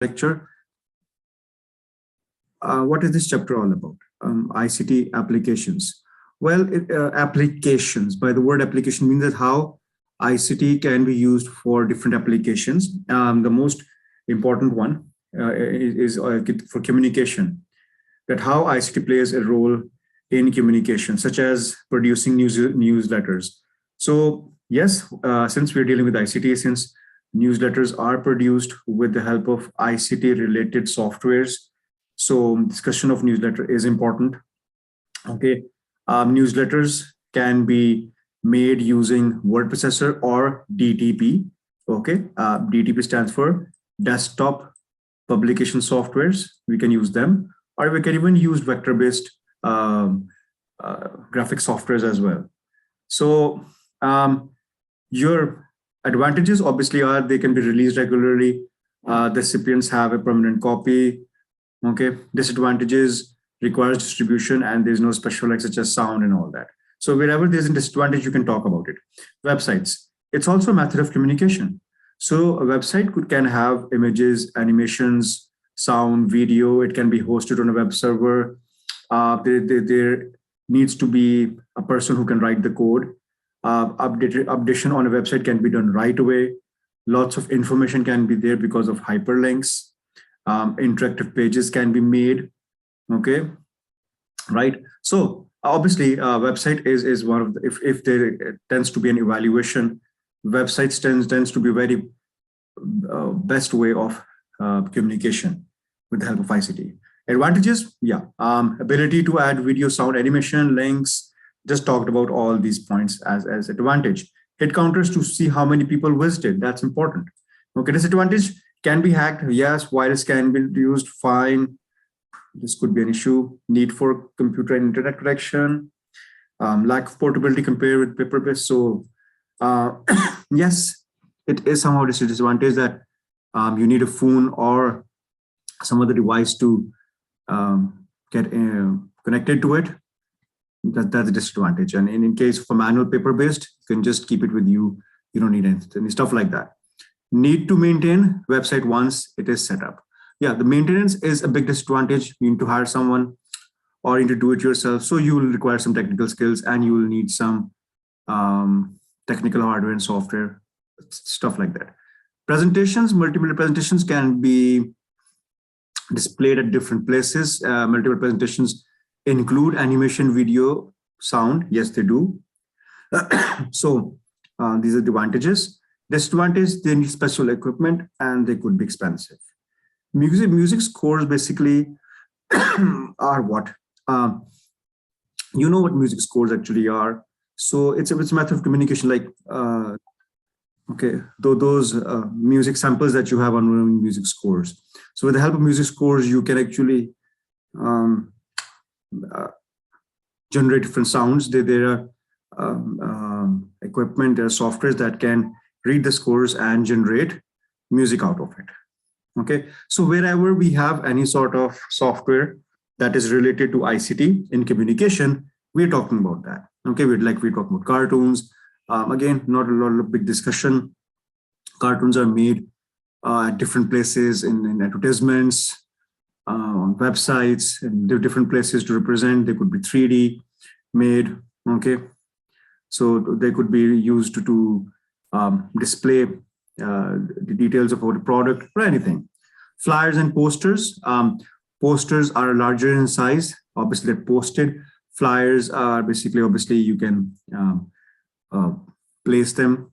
lecture. What is this chapter all about? ICT applications. Well, applications, by the word application means that how ICT can be used for different applications. The most important one is for communication, that how ICT plays a role in communication, such as producing newsletters. So yes, since we're dealing with ICT, since newsletters are produced with the help of ICT related softwares, so discussion of newsletter is important. Okay, newsletters can be made using word processor or DTP. Okay, DTP stands for desktop publication softwares. We can use them, or we can even use vector-based graphic softwares as well. So your advantages obviously are they can be released regularly. The recipients have a permanent copy. Okay, disadvantages requires distribution, and there's no special like such as sound and all that. So wherever there's a disadvantage, you can talk about it. Websites, it's also a method of communication. So a website can have images, animations, sound, video. It can be hosted on a web server. There needs to be a person who can write the code. Updation on a website can be done right away. Lots of information can be there because of hyperlinks. Interactive pages can be made. Okay, right? So obviously, website is one of the, if there tends to be an evaluation, websites tends to be very best way of communication with the help of ICT. Advantages, yeah, ability to add video, sound, animation, links. Just talked about all these points as advantage. Hit counters to see how many people visited. That's important. Okay, disadvantage can be hacked. Yes, virus can be used. Fine. This could be an issue. Need for computer and internet connection. Lack of portability compared with paper-based. So yes, it is somehow a disadvantage that you need a phone or some other device to get connected to it. That's a disadvantage. And in case of a manual paper-based, you can just keep it with you. You don't need any stuff like that. Need to maintain website once it is set up. Yeah, the maintenance is a big disadvantage. You need to hire someone or you need to do it yourself. So you will require some technical skills and you will need some technical hardware and software, stuff like that. Presentations, multiple presentations can be displayed at different places. Multiple presentations include animation, video, sound. Yes, they do. So these are the advantages. Disadvantage, they need special equipment and they could be expensive. Music scores basically are what? You know what music scores actually are. So it's a method of communication like, okay, those music samples that you have on music scores. So with the help of music scores, you can actually generate different sounds. There are equipment, there are softwares that can read the scores and generate music out of it. Okay, so wherever we have any sort of software that is related to ICT in communication, we're talking about that. Okay, we're talking about cartoons. Again, not a lot of big discussion. Cartoons are made at different places in advertisements, on websites, and there are different places to represent. They could be 3D made. Okay, so they could be used to display the details of the product or anything. Flyers and posters. Posters are larger in size. Obviously, they're posted. Flyers are basically, obviously, you can place them.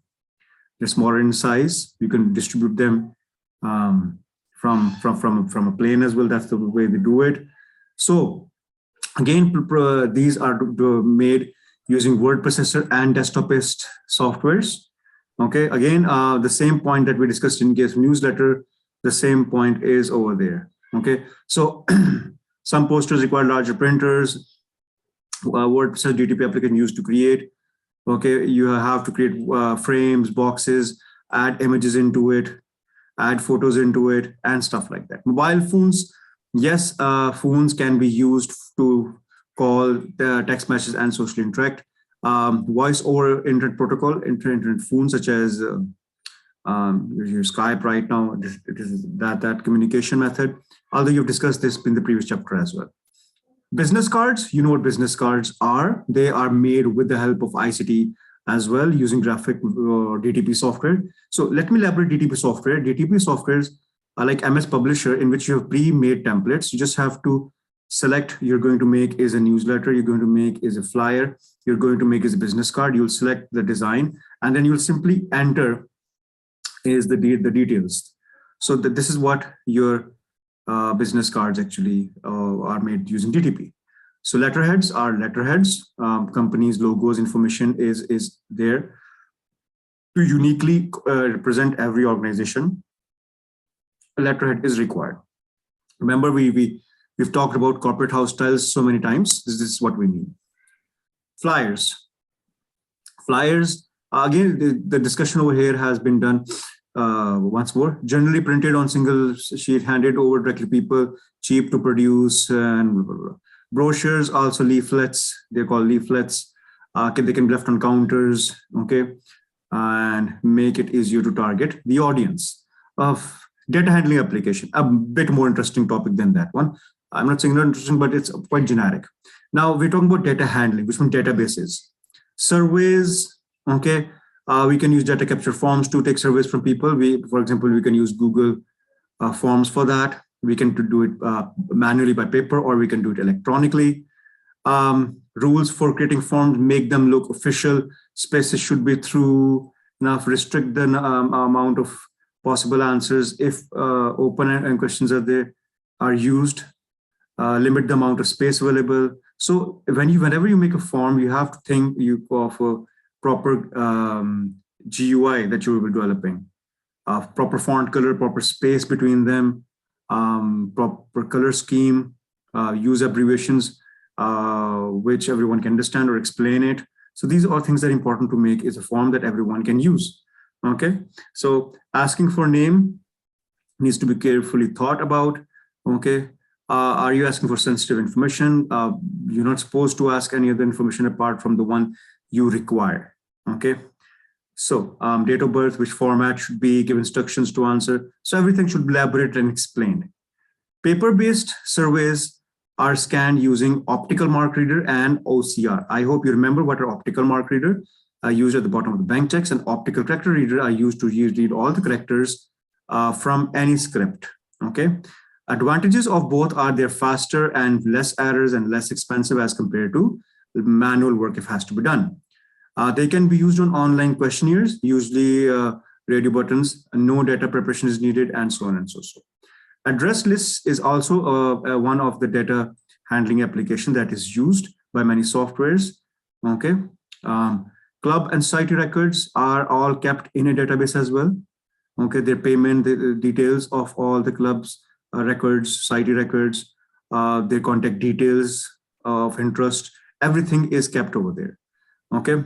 They're smaller in size. You can distribute them from a plane as well. That's the way they do it. So again, these are made using word processor and desktop-based softwares. Okay, again, the same point that we discussed in case of newsletter, the same point is over there. Okay, so some posters require larger printers. Word processor DTP application used to create. Okay, you have to create frames, boxes, add images into it, add photos into it, and stuff like that. Mobile phones, yes, phones can be used to call, text messages, and socially interact. Voice over internet protocol, internet phones such as You use Skype right now. It is that communication method, although you've discussed this in the previous chapter as well. Business cards, you know what business cards are. They are made with the help of ICT as well, using graphic DTP software. So let me elaborate DTP software. DTP softwares are like MS Publisher, in which you have pre-made templates. You just have to select you're going to make is a newsletter, you're going to make is a flyer, you're going to make is a business card. You'll select the design, and then you'll simply enter is the details. So this is what your business cards actually are made using DTP. So letterheads are letterheads. Companies, logos, information is there to uniquely represent every organization. A letterhead is required. Remember, we've talked about corporate house styles so many times. This is what we mean. Flyers. Flyers, again, the discussion over here has been done once more. Generally printed on single sheet, handed over directly to people, cheap to produce, and blah, blah, blah. Brochures, also leaflets. They're called leaflets. They can be left on counters, okay, and make it easier to target the audience. Of data handling application, a bit more interesting topic than that one. I'm not saying not interesting, but it's quite generic. Now we're talking about data handling, which means databases. Surveys, okay. We can use data capture forms to take surveys from people. For example, we can use Google Forms for that. We can do it manually by paper, or we can do it electronically. Rules for creating forms, make them look official. Spaces should be through enough, restrict the amount of possible answers if open-end questions are used. Limit the amount of space available. So whenever you make a form, you have to think of a proper GUI that you will be developing. Proper font color, proper space between them, proper color scheme, use abbreviations which everyone can understand or explain it. So these are things that are important to make is a form that everyone can use. Okay, so asking for name needs to be carefully thought about. Okay, are you asking for sensitive information? You're not supposed to ask any other information apart from the one you require. Okay, so date of birth, which format should be, give instructions to answer. So everything should be elaborate and explained. Paper-based surveys are scanned using optical mark reader and OCR. I hope you remember what are optical mark reader are used at the bottom of the bank checks, and optical character reader are used to read all the characters from any script. Okay. Advantages of both are they're faster and less errors and less expensive as compared to manual work if it has to be done. They can be used on online questionnaires, usually radio buttons, no data preparation is needed, and so on and so forth. Address lists is also one of the data handling application that is used by many softwares. Okay. Club and society records are all kept in a database as well. Okay, their payment, the details of all the clubs, records, society records, their contact details of interest, everything is kept over there. Okay,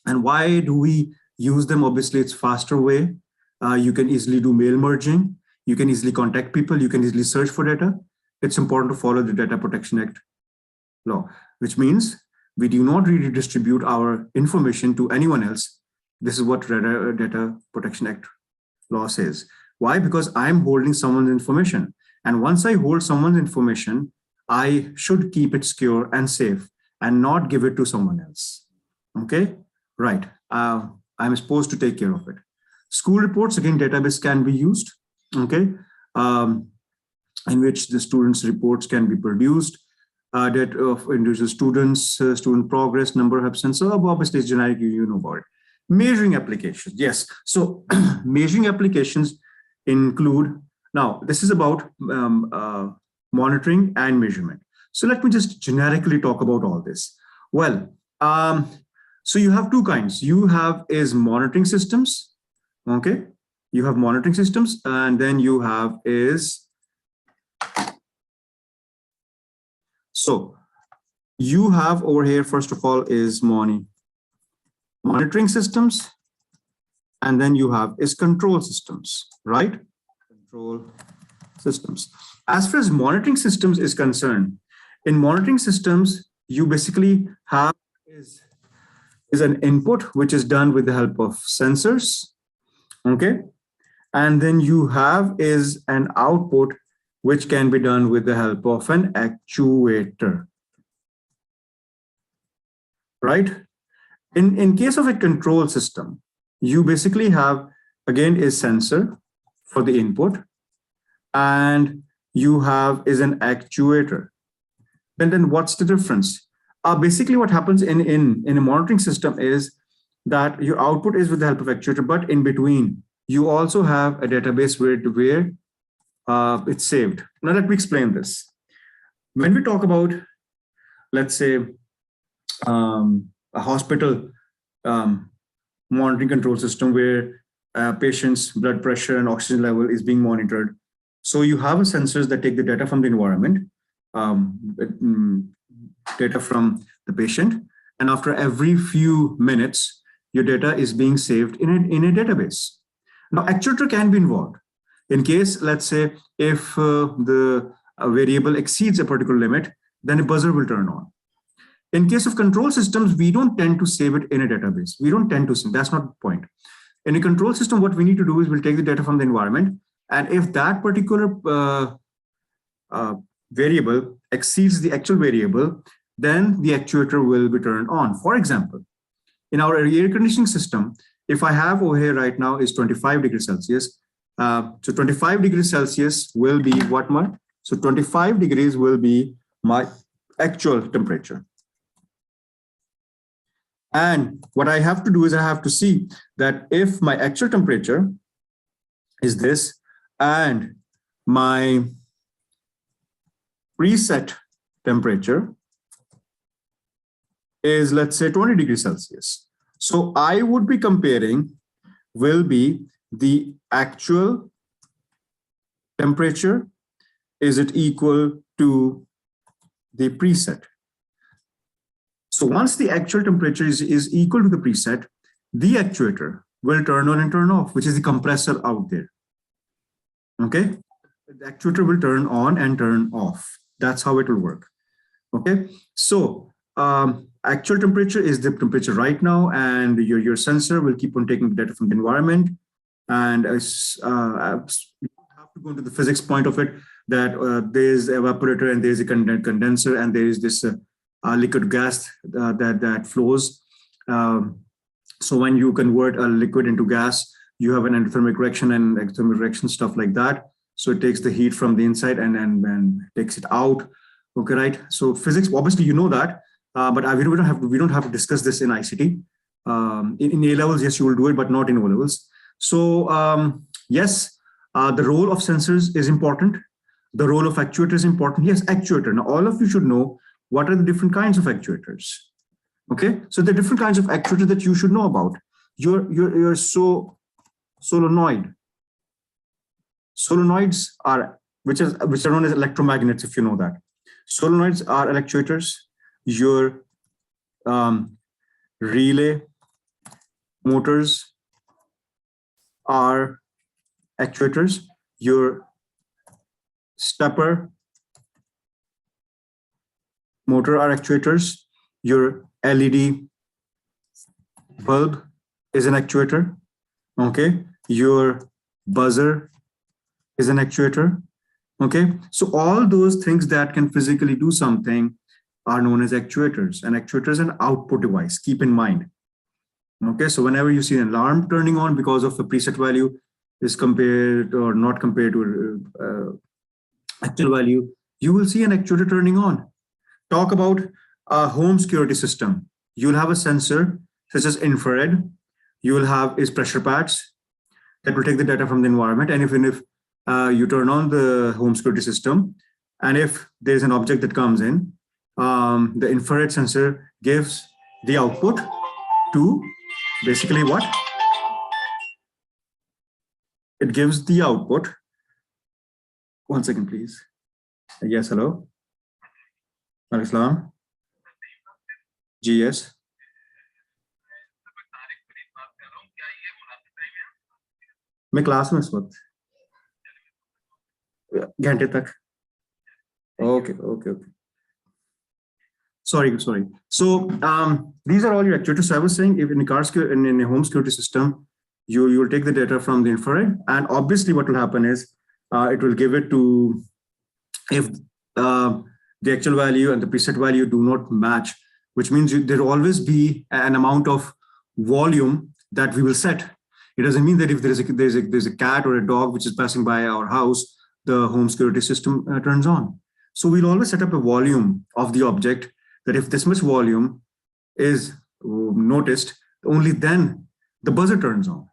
and why do we use them? Obviously, it's faster way. You can easily do mail merging. You can easily contact people. You can easily search for data. It's important to follow the Data Protection Act law, which means we do not really distribute our information to anyone else. This is what Data Protection Act law says. Why? Because I'm holding someone's information. And once I hold someone's information, I should keep it secure and safe and not give it to someone else. Okay, right. I'm supposed to take care of it. School reports, again, database can be used. Okay, in which the students' reports can be produced. That of individual students, student progress, number of absence. So obviously it's generic, you know about it. Measuring applications, yes. So measuring applications include, now this is about monitoring and measurement. So let me just generically talk about all this. Well, so you have two kinds. You have is monitoring systems, okay? You have monitoring systems, and then you have is, so you have over here, first of all, is monitoring systems, and then you have is control systems, right? Control systems. As far as monitoring systems is concerned, in monitoring systems, you basically have is an input which is done with the help of sensors. Okay. And then you have is an output which can be done with the help of an actuator, right? In case of a control system, you basically have, again, a sensor for the input, and you have is an actuator. Then what's the difference? Basically, what happens in a monitoring system is that your output is with the help of actuator, but in between, you also have a database where it's saved. Now, let me explain this. When we talk about, let's say, a hospital monitoring control system where patient's blood pressure and oxygen level is being monitored. So you have sensors that take the data from the environment, data from the patient, and after every few minutes, your data is being saved in a database. Now, actuator can be involved. In case, let's say, if the variable exceeds a particular limit, then a buzzer will turn on. In case of control systems, we don't tend to save it in a database. We don't tend to save. That's not the point. In a control system, what we need to do is we'll take the data from the environment, and if that particular variable exceeds the actual variable, then the actuator will be turned on. For example, in our air conditioning system, if I have over here right now is 25 degrees Celsius, so 25 degrees Celsius will be what month? So 25 degrees will be my actual temperature. And what I have to do is I have to see that if my actual temperature is this and my preset temperature is, let's say, 20 degrees Celsius. So I would be comparing will be the actual temperature, is it equal to the preset? So once the actual temperature is equal to the preset, the actuator will turn on and turn off, which is the compressor out there. Okay, the actuator will turn on and turn off. That's how it will work. Okay, so actual temperature is the temperature right now, and your sensor will keep on taking data from the environment. And you have to go into the physics point of it, that there's evaporator and there's a condenser and there is this liquid gas that flows. So when you convert a liquid into gas, you have an endothermic reaction and exothermic reaction, stuff like that. So it takes the heat from the inside and takes it out. Okay, right? So physics, obviously, you know that, but we don't have to discuss this in ICT. In A levels, yes, you will do it, but not in O levels. So yes, the role of sensors is important. The role of actuator is important. Yes, actuator. Now, all of you should know what are the different kinds of actuators. Okay, so the different kinds of actuators that you should know about. Your solenoid. Solenoids are which are known as electromagnets, if you know that. Solenoids are actuators. Your relay motors are actuators. Your stepper motor are actuators. Your LED bulb is an actuator. Okay, your buzzer is an actuator. Okay, so all those things that can physically do something are known as actuators, and actuators an output device. Keep in mind. Okay, so whenever you see an alarm turning on because of a preset value is compared or not compared to actual value, you will see an actuator turning on. Talk about a home security system. You'll have a sensor such as infrared. You will have is pressure pads that will take the data from the environment. And if you turn on the home security system, and if there's an object that comes in, the infrared sensor gives the output to basically what? It gives the output. 1 second, please. Yes, hello. Al-Islam. GS. मैं class में इस वक्त घंटे तक okay. Sorry. So these are all your actuators. So I was saying, if in a home security system, you'll take the data from the infrared, and obviously what will happen is it will give it to, if the actual value and the preset value do not match, which means there will always be an amount of volume that we will set. It doesn't mean that if there's a cat or a dog which is passing by our house, the home security system turns on. So we'll always set up a volume of the object, that if this much volume is noticed, only then the buzzer turns on.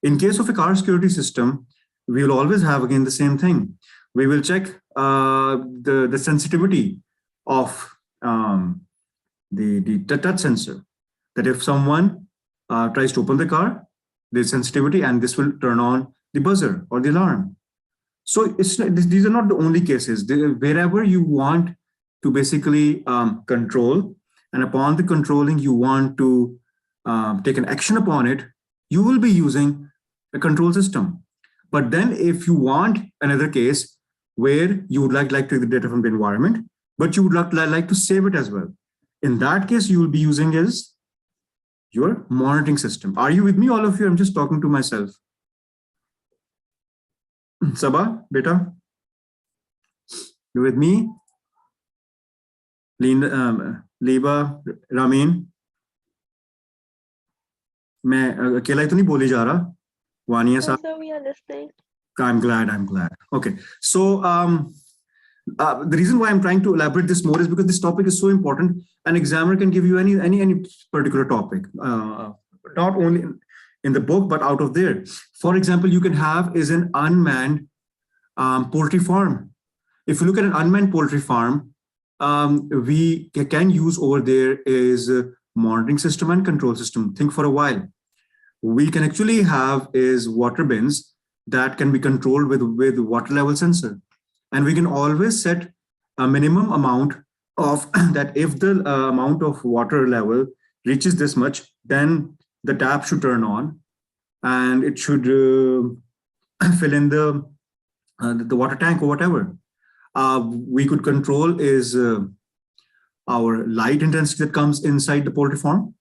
In case of a car security system, we will always have again the same thing. We will check the sensitivity of the touch sensor, that if someone tries to open the car, there's sensitivity and this will turn on the buzzer or the alarm. So these are not the only cases. Wherever you want to basically control, and upon the controlling you want to take an action upon it, you will be using a control system. But then if you want another case where you would like to take the data from the environment, but you would like to save it as well, in that case you will be using is your monitoring system. Are you with me, all of you? I'm just talking to myself. Sabah, beta, you with me? Liba, Ramin, मैं अकेला तो नहीं बोली जा रहा. Vania sir, we are listening. I'm glad. Okay, so the reason why I'm trying to elaborate this more is because this topic is so important. An examiner can give you any particular topic, not only in the book but out of there. For example, you can have is an unmanned poultry farm. If you look at an unmanned poultry farm, we can use over there is a monitoring system and control system. Think for a while. We can actually have is water bins that can be controlled with water level sensor, and we can always set a minimum amount of that. If the amount of water level reaches this much, then the tap should turn on and it should fill in the water tank or whatever. We could control is our light intensity that comes inside the poultry farm.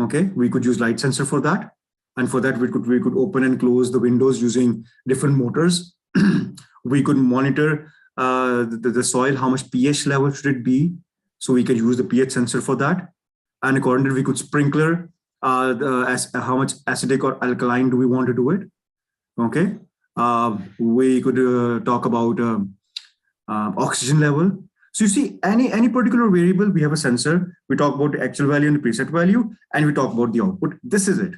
Okay, we could use light sensor for that. And for that, we could open and close the windows using different motors. We could monitor the soil, how much pH level should it be. So we could use the pH sensor for that. And accordingly, we could sprinkler how much acidic or alkaline do we want to do it. Okay. We could talk about oxygen level. So you see, any particular variable, we have a sensor. We talk about the actual value and the preset value, and we talk about the output. This is it.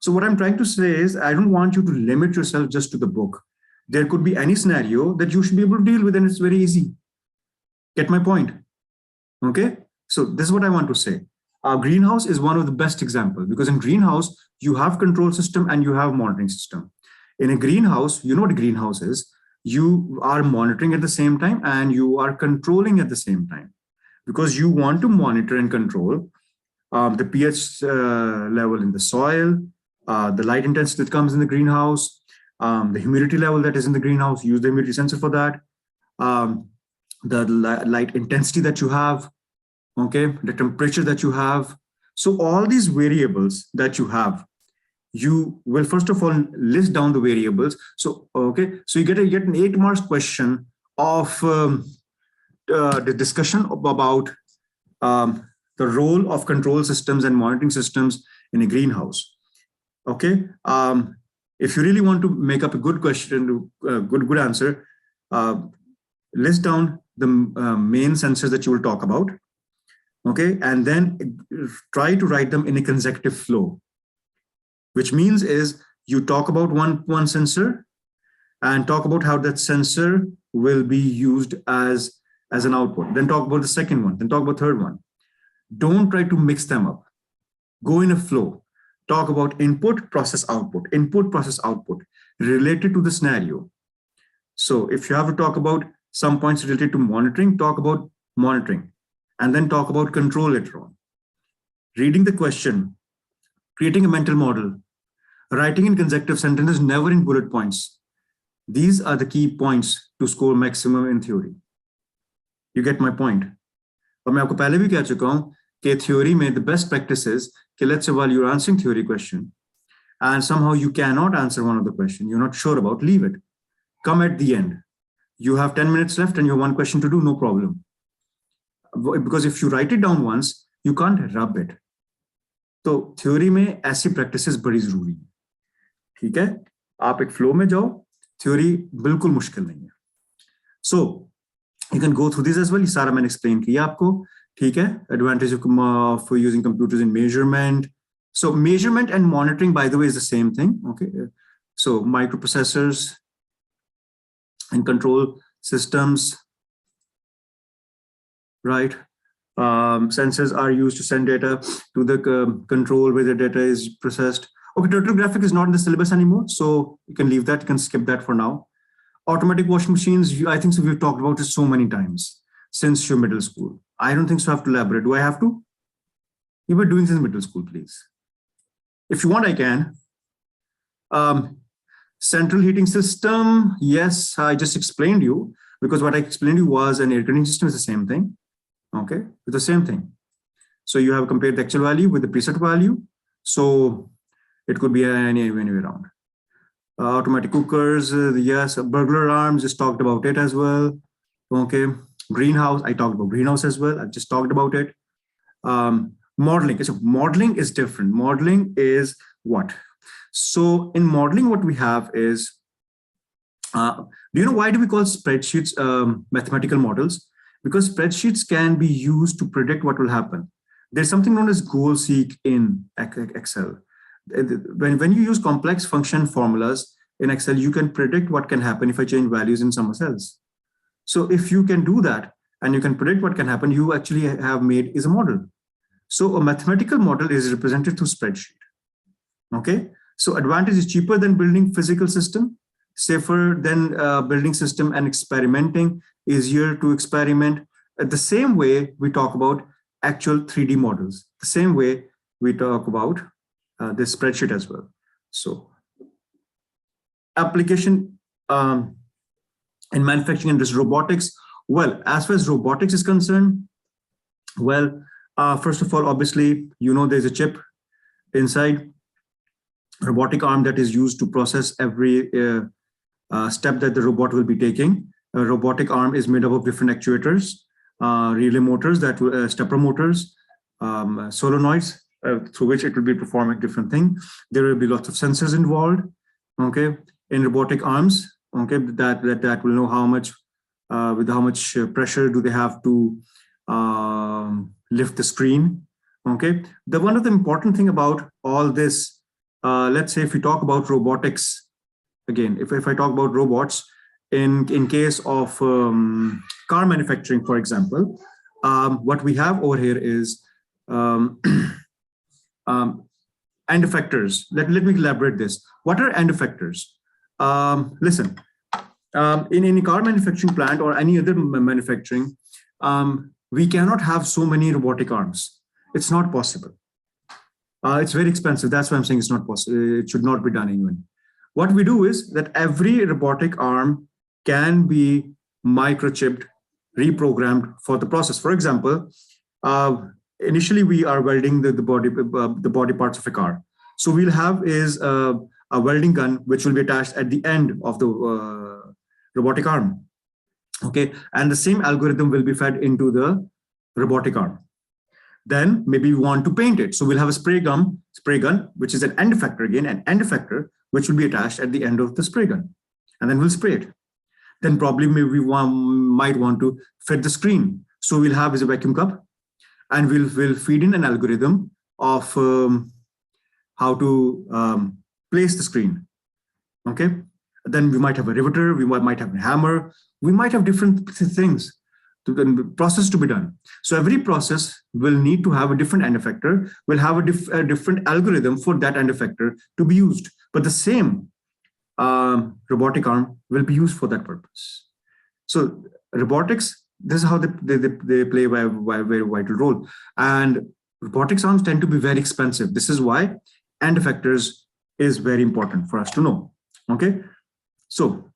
So what I'm trying to say is, I don't want you to limit yourself just to the book. There could be any scenario that you should be able to deal with, and it's very easy. Get my point? Okay. So this is what I want to say. Greenhouse is one of the best examples, because in greenhouse, you have control system and you have monitoring system. In a greenhouse, you know what a greenhouse is. You are monitoring at the same time and you are controlling at the same time, because you want to monitor and control the pH level in the soil, the light intensity that comes in the greenhouse, the humidity level that is in the greenhouse, use the humidity sensor for that, the light intensity that you have, okay, the temperature that you have. So all these variables that you have, you will first of all list down the variables. So, okay, so you get an 8 marks question of the discussion about the role of control systems and monitoring systems in a greenhouse. Okay, if you really want to make up a good question, good answer, list down the main sensors that you will talk about. Okay, and then try to write them in a consecutive flow, which means is you talk about one sensor and talk about how that sensor will be used as an output. Then talk about the second one, then talk about the third one. Don't try to mix them up. Go in a flow. Talk about input, process, output, related to the scenario. So if you have to talk about some points related to monitoring, talk about monitoring, and then talk about control later on. Reading the question, creating a mental model, writing in consecutive sentences, never in bullet points. These are the key points to score maximum in theory. You get my point? और मैं आपको पहले भी कह चुका हूं कि theory में the best practice is कि let's say while you're answering theory question, and somehow you cannot answer one of the question, you're not sure about, leave it. Come at the end. You have 10 minutes left and you have one question to do, no problem. Because if you write it down once, you can't rub it. तो theory में ऐसी practices बड़ी जरूरी है, ठीक है? आप एक फ्लो में जाओ, थ्योरी बिल्कुल मुश्किल नहीं है. So you can go through this as well. ये सारा मैंने एक्सप्लेन किया आपको, ठीक है? Advantage of using computers in measurement. So measurement and monitoring, by the way, is the same thing. Okay, so microprocessors and control systems, right? Sensors are used to send data to the control where the data is processed. Okay, turtle graphic is not in the syllabus anymore, so you can leave that. You can skip that for now. Automatic washing machines, I think so we've talked about it so many times since your middle school. I don't think so I have to elaborate. Do I have to? You were doing this in middle school, please. If you want, I can. Central heating system, yes, I just explained you, because what I explained you was an air conditioning system is the same thing. Okay, it's the same thing. So you have compared the actual value with the preset value. So it could be any way around. Automatic cookers, yes. Burglar alarms, just talked about it as well. Okay, greenhouse, I talked about greenhouse as well. I just talked about it. Modeling. So modeling is different. Modeling is what? So in modeling, what we have is, do you know why do we call spreadsheets mathematical models? Because spreadsheets can be used to predict what will happen. There's something known as goal seek in Excel. When you use complex function formulas in Excel, you can predict what can happen if I change values in some cells. So if you can do that and you can predict what can happen, you actually have made is a model. So a mathematical model is represented through spreadsheet. Okay, so advantage is cheaper than building physical system, safer than building system, and experimenting, easier to experiment. The same way we talk about actual 3D models, the same way we talk about this spreadsheet as well. So application in manufacturing and this robotics. Well, as far as robotics is concerned, well, first of all, obviously, you know, there's a chip inside, robotic arm that is used to process every step that the robot will be taking. A robotic arm is made up of different actuators, relay motors, that stepper motors, solenoids, through which it will be performing different things. There will be lots of sensors involved. Okay, in robotic arms. Okay, that will know how much with how much pressure do they have to lift the screen. Okay, one of the important thing about all this, let's say if we talk about robotics, again, if I talk about robots, in case of car manufacturing, for example, what we have over here is end effectors. Let me elaborate this. What are end effectors? Listen, in any car manufacturing plant or any other manufacturing, we cannot have so many robotic arms. It's not possible. It's very expensive. That's why I'm saying it's not possible. It should not be done even. What we do is that every robotic arm can be microchipped, reprogrammed for the process. For example, initially we are welding the body parts of a car. So we'll have is a welding gun which will be attached at the end of the robotic arm. Okay, and the same algorithm will be fed into the robotic arm. Then maybe we want to paint it. So we'll have a spray gun, which is an end effector, again, an end effector, which will be attached at the end of the spray gun. And then we'll spray it. Then probably maybe we might want to fit the screen. So we'll have is a vacuum cup, and we'll feed in an algorithm of how to place the screen. Okay. Then we might have a riveter, we might have a hammer, we might have different things to the process to be done. So every process will need to have a different end effector, will have a different algorithm for that end effector to be used. But the same robotic arm will be used for that purpose. So robotics, this is how they play a very vital role. And robotics arms tend to be very expensive. This is why end effectors is very important for us to know. Okay. So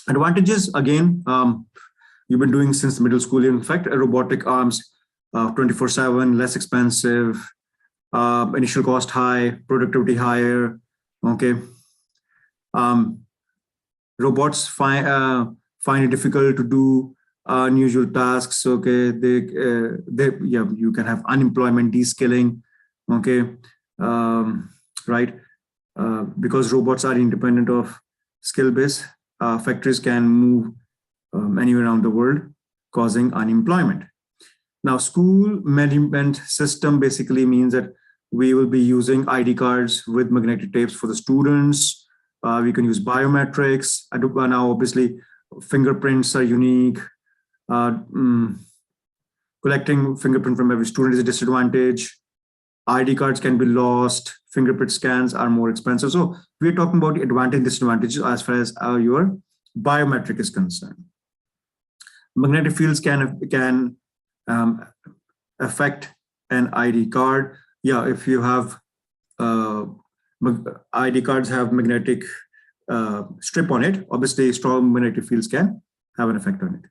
advantages, again, you've been doing since the middle school. In fact, robotic arms, 24/7, less expensive, initial cost high, productivity higher. Okay. Robots find it difficult to do unusual tasks. Okay, yeah, you can have unemployment, de-skilling. Okay, right, because robots are independent of skill base. Factories can move anywhere around the world, causing unemployment. Now, school management system basically means that we will be using ID cards with magnetic tapes for the students. We can use biometrics. Now, obviously, fingerprints are unique. Uh, mm, Collecting fingerprint from every student is a disadvantage. ID cards can be lost. Fingerprint scans are more expensive. So we're talking about the advantage and disadvantages as far as your biometric is concerned. Magnetic fields can affect an ID card. Yeah, if you have ID cards have magnetic strip on it, obviously strong magnetic fields can have an effect on it.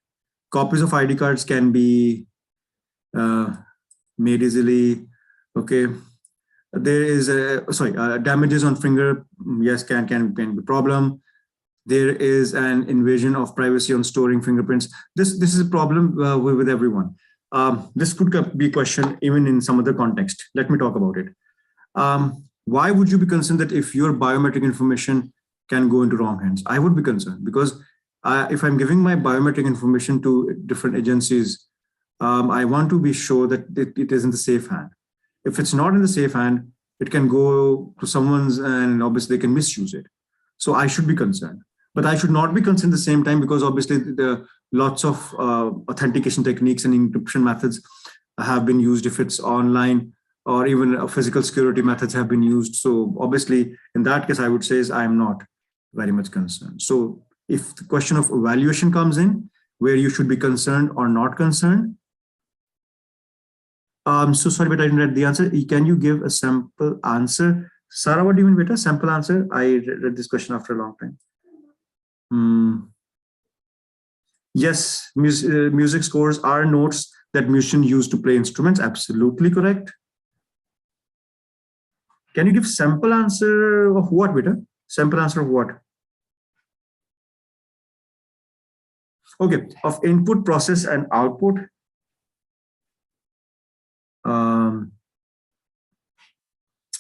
Copies of ID cards can be made easily. Okay, there is damages on finger. Yes, can be a problem. There is an invasion of privacy on storing fingerprints. This is a problem with everyone. This could be a question even in some other context. Let me talk about it. Why would you be concerned that if your biometric information can go into wrong hands? I would be concerned because if I'm giving my biometric information to different agencies, I want to be sure that it is in the safe hand. If it's not in the safe hand, it can go to someone's and obviously they can misuse it. So I should be concerned. But I should not be concerned at the same time because obviously the lots of authentication techniques and encryption methods have been used if it's online, or even physical security methods have been used. So obviously in that case, I would say is I'm not very much concerned. So if the question of evaluation comes in, where you should be concerned or not concerned. So sorry, but I didn't read the answer. Can you give a sample answer? Sarah, what do you mean, beta? Sample answer? I read this question after a long time. Yes, music scores are notes that musicians use to play instruments. Absolutely correct. Can you give sample answer of what, beta? Sample answer of what? Okay, of input, process, and output.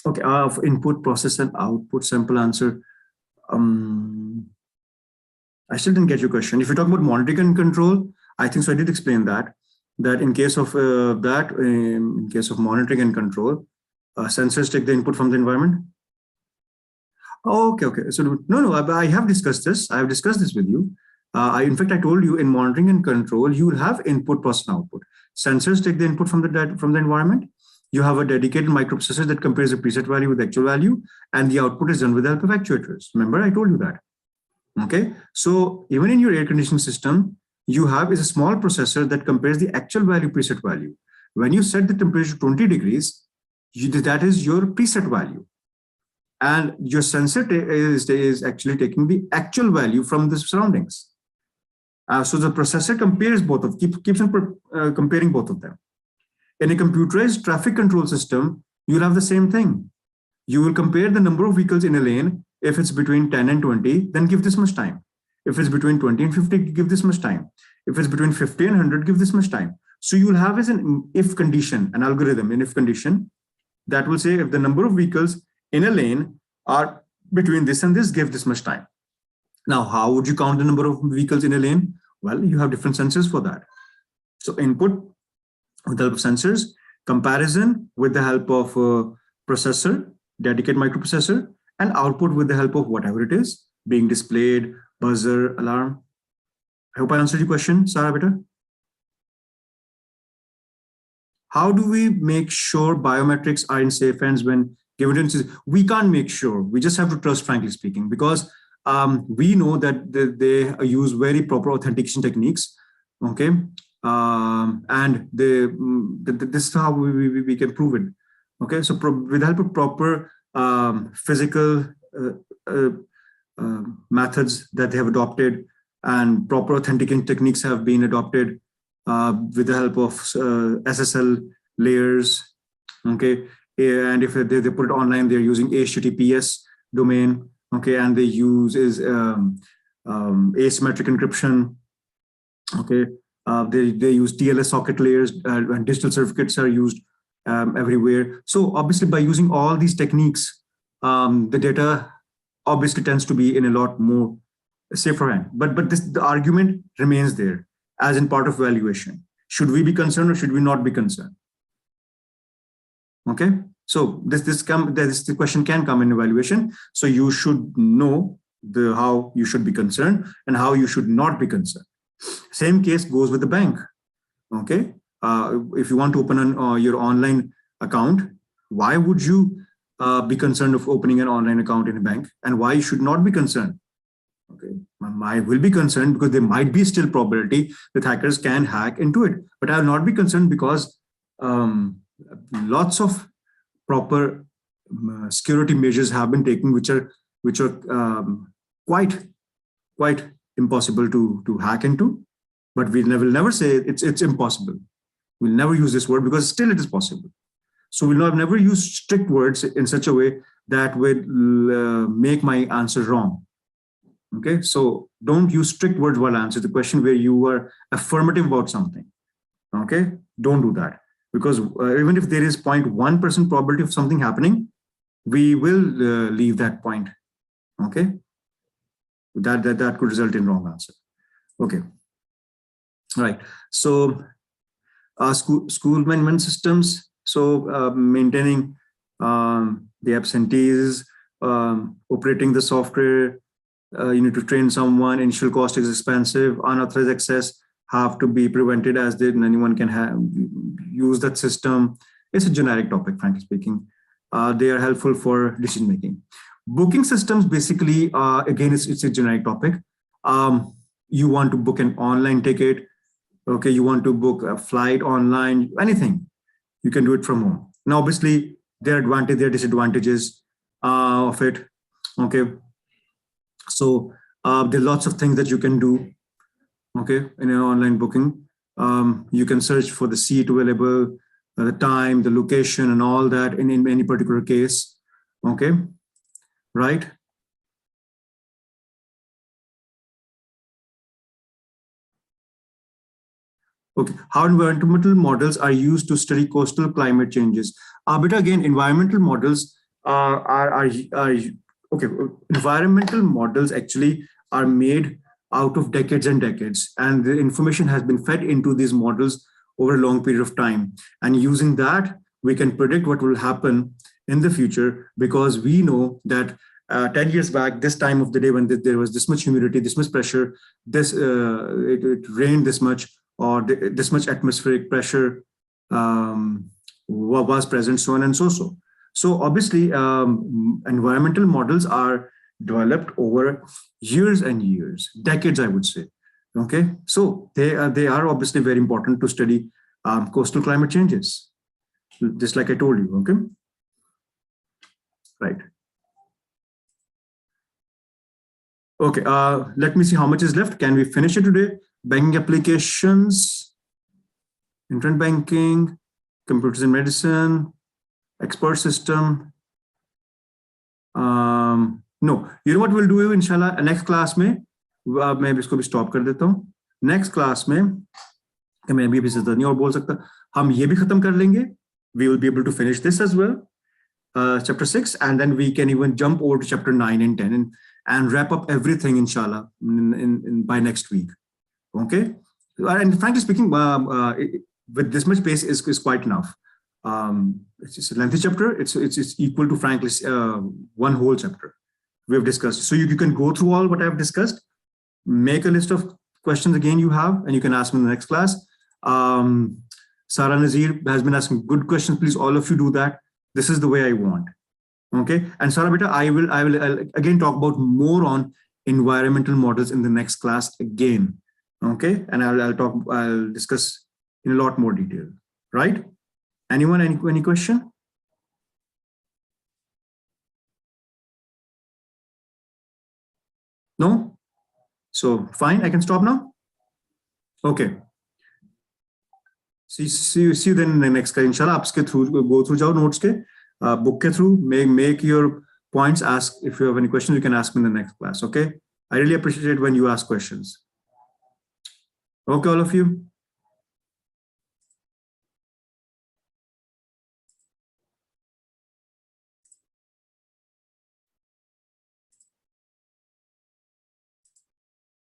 Okay, of input, process, and output. Sample answer. I still didn't get your question. If you're talking about monitoring and control, I think so. I did explain that in case of in case of monitoring and control, sensors take the input from the environment. Okay. So no, I have discussed this. I have discussed this with you. In fact, I told you in monitoring and control, you will have input, process, and output. Sensors take the input from the environment. You have a dedicated microprocessor that compares the preset value with the actual value, and the output is done with the help of actuators. Remember, I told you that. Okay, so even in your air conditioning system, you have is a small processor that compares the actual value, preset value. When you set the temperature to 20 degrees, that is your preset value. And your sensor is actually taking the actual value from the surroundings. So the processor compares both of keeps on comparing both of them. In a computerized traffic control system, you'll have the same thing. You will compare the number of vehicles in a lane. If it's between 10 and 20, then give this much time. If it's between 20 and 50, give this much time. If it's between 50 and 100, give this much time. So you'll have as an if condition, an algorithm in if condition that will say if the number of vehicles in a lane are between this and this, give this much time. Now, how would you count the number of vehicles in a lane? Well, you have different sensors for that. So input with the help of sensors, comparison with the help of processor, dedicated microprocessor, and output with the help of whatever it is being displayed, buzzer, alarm. I hope I answered your question, Sarah, beta. How do we make sure biometrics are in safe hands when given instances? We can't make sure. We just have to trust, frankly speaking, because we know that they use very proper authentication techniques. Okay, and this is how we can prove it. Okay, so with the help of proper physical methods that they have adopted and proper authentication techniques have been adopted with the help of SSL layers. Okay, and if they put it online, they're using HTTPS domain. Okay, and they use is asymmetric encryption. Okay, they use TLS socket layers, and digital certificates are used everywhere. So obviously, by using all these techniques, the data obviously tends to be in a lot more safer hand. But the argument remains there as in part of valuation. Should we be concerned or should we not be concerned? Okay, so this question can come in evaluation. So you should know how you should be concerned and how you should not be concerned. Same case goes with the bank. Okay, if you want to open your online account, why would you be concerned of opening an online account in a bank, and why you should not be concerned? Okay, I will be concerned because there might be still probability that hackers can hack into it, but I will not be concerned because lots of proper security measures have been taken, which are quite impossible to hack into. But we will never say it's impossible. We'll never use this word because still it is possible. So we'll never use strict words in such a way that will make my answer wrong. Okay, so don't use strict words while answering the question where you are affirmative about something. Okay, don't do that, because even if there is 0.1% probability of something happening, we will leave that point. Okay, that could result in wrong answer. Okay, all right. So school management systems. So maintaining the absentees, operating the software. You need to train someone. Initial cost is expensive. Unauthorized access have to be prevented, as anyone can use that system. It's a generic topic, frankly speaking. They are helpful for decision making. Booking systems, basically, again, it's a generic topic. You want to book an online ticket. Okay, you want to book a flight online, anything. You can do it from home. Now, obviously, there are disadvantages of it. Okay. So there are lots of things that you can do, okay, in an online booking. You can search for the seat available, the time, the location, and all that in any particular case, okay, right? Okay, how environmental models are used to study coastal climate changes. But again, environmental models are okay. Environmental models actually are made out of decades and decades, and the information has been fed into these models over a long period of time. And using that, we can predict what will happen in the future, because we know that 10 years back, this time of the day, when there was this much humidity, this much pressure, it rained this much, or this much atmospheric pressure was present, so on and so. So obviously, environmental models are developed over years and years, decades, I would say. Okay, so they are obviously very important to study coastal climate changes, just like I told you. Okay, right. Okay, let me see how much is left. Can we finish it today? Banking applications, internet banking, computers in medicine, expert system. No, you know what we'll do, inshallah, next class में मैं इसको भी stop कर देता हूँ. Next class में मैं भी ज्यादा नहीं और बोल सकता, हम ये भी खत्म कर लेंगे. We will be able to finish this as well, chapter 6, and then we can even jump over to chapter 9 and 10 and wrap up everything, inshallah, by next week. Okay, and frankly speaking, with this much pace is quite enough. It's a lengthy chapter. It's equal to, frankly, one whole chapter we have discussed. So you can go through all what I've discussed, make a list of questions again you have, and you can ask me in the next class. Sarah Nazir has been asking good questions. Please, all of you do that. This is the way I want. Okay, and Sarah beta, I'll again talk about more on environmental models in the next class again. Okay, and I'll discuss in a lot more detail. Right? Anyone, any question? No? So fine, I can stop now. Okay. See you then in the next class. Inshallah, go through your notes, book ke through, make your points, if you have any questions, you can ask me in the next class. Okay. I really appreciate it when you ask questions. Okay, all of you.